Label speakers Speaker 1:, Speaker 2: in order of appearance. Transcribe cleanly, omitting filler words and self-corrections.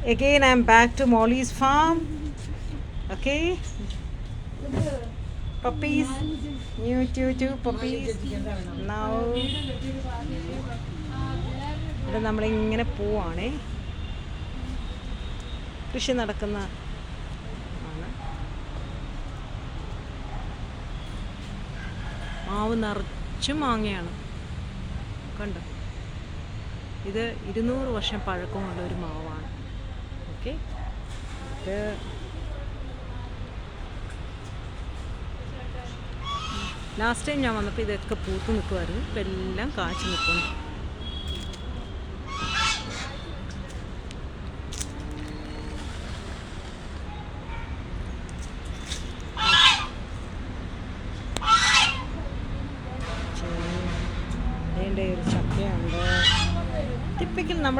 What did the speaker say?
Speaker 1: Again, I'm back to Molly's farm. Okay, puppies, new two puppies. Now, ഇവിടെ നമ്മളിങ്ങനെ പോവാണേ. കൃഷി നടക്കുന്ന ആണ്. മാവ് നിറച്ചും മാങ്ങയാണ്. കണ്ടോ, ഇത് 200 വർഷം പഴക്കമുള്ള ഒരു മാവാണ്. ഓക്കെ, ഇത് ലാസ്റ്റ് ടൈം ഞാൻ വന്നപ്പോൾ ഇതൊക്കെ പൂത്ത് നിൽക്കുമായിരുന്നു. ഇപ്പം എല്ലാം കാഴ്ച നിൽക്കുന്നു.